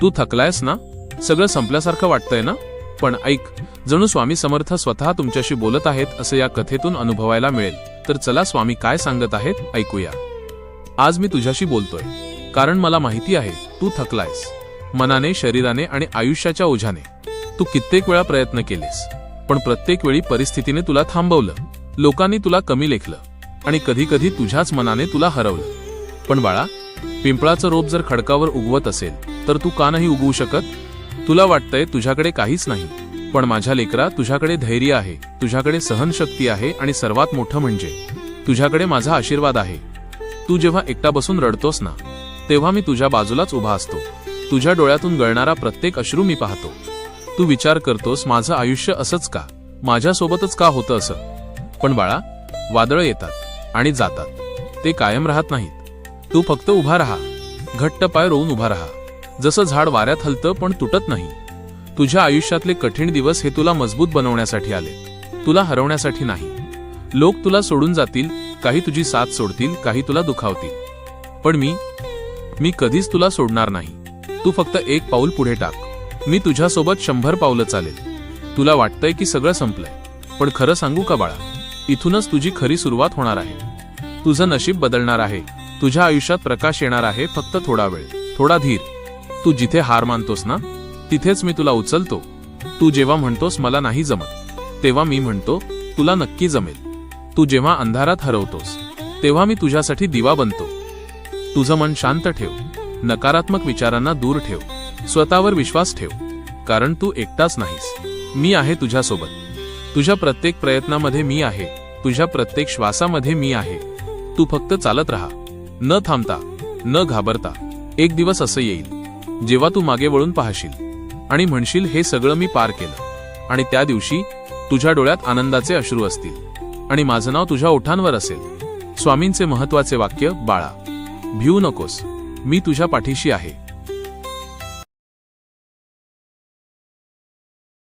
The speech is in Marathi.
तू थकलायस ना? सगळं संपल्यासारखं वाटतंय ना? पण ऐक, जणू स्वामी समर्थ स्वतः तुमच्याशी बोलत आहेत असं या कथेतून अनुभवायला मिळेल. तर चला स्वामी काय सांगत आहेत ऐकूया. आज मी तुझ्याशी बोलतोय कारण मला माहिती आहे तू थकलायस, मनाने, शरीराने आणि आयुष्याच्या ओझ्याने. तू कित्येक वेळा प्रयत्न केलेस, पण प्रत्येक वेळी परिस्थितीने तुला थांबवलं, लोकांनी तुला कमी लेखलं आणि कधी कधी तुझ्याच मनाने तुला हरवलं. पण बाळा, पिंपळाचं रोप जर खडकावर उगवत असेल तर तू का नाही उगवू शकत? तुला वाटतंय तुझ्याकडे काहीच नाही, पण माझ्या लेकरा, तुझ्याकडे धैर्य आहे, तुझ्याकडे सहनशक्ती आहे आणि सर्वात मोठं म्हणजे तुझ्याकडे माझा आशीर्वाद आहे. तू जेव्हा एकटा बसून रडतोस ना, तेव्हा मी तुझ्या बाजूलाच उभा असतो. तुझ्या डोळ्यातून गळणारा प्रत्येक अश्रू मी पाहतो. तू विचार करतोस माझं आयुष्य असंच का, माझ्यासोबतच का होतं असं? पण बाळा, वादळं येतात आणि जातात, ते कायम राहत नाहीत. तू फक्त उभा राहा, घट्ट पाय रोवून उभा राहा. जसं झाड वाऱ्यात हलतं पण तुटत नाही. तुझ्या आयुष्यातले कठीण दिवस हे तुला मजबूत बनवण्यासाठी आले, तुला हरवण्यासाठी नाही. लोक तुला सोडून जातील, काही तुझी साथ सोडतील, काही तुला दुखावतील, पण मी कधीच तुला सोडणार नाही. तू फक्त एक पाऊल पुढे टाक, मी तुझ्यासोबत 100 पावलं चालेल. तुला वाटतंय की सगळं संपलंय, पण खरं सांगू का बाळा, इथूनच तुझी खरी सुरुवात होणार आहे. तुझं नशीब बदलणार आहे, तुझ्या आयुष्यात प्रकाश येणार आहे. फक्त थोडा वेळ, थोडा धीर. तू जिथे हार मानतोस ना, तिथेच मी तुला उचलतो. तू जेव्हा म्हणतोस मला नाही जमत, तेव्हा मी म्हणतो तुला नक्की जमेल. तू जेव्हा अंधारात हरवतोस, तेव्हा मी तुझ्यासाठी दिवा बनतो. तुझं मन शांत ठेव, नकारात्मक विचारांना दूर ठेव, स्वतःवर विश्वास ठेव, कारण तू एकटाच नाहीस. मी आहे तुझ्यासोबत. तुझ्या प्रत्येक प्रयत्नामध्ये मी आहे, तुझ्या प्रत्येक श्वासामध्ये मी आहे. तू फक्त चालत राहा, न थांबता, न घाबरता. एक दिवस असं येईल जेव्हा तू मागे वळून पाहशील आणि म्हणशील हे सगळं मी पार केलं. आणि त्या दिवशी तुझ्या डोळ्यात आनंदाचे अश्रू असतील आणि माझं नाव तुझ्या ओठांवर असेल. स्वामींचे महत्वाचे वाक्य, बाळा, भिवू नकोस, मी तुझ्या पाठीशी आहे.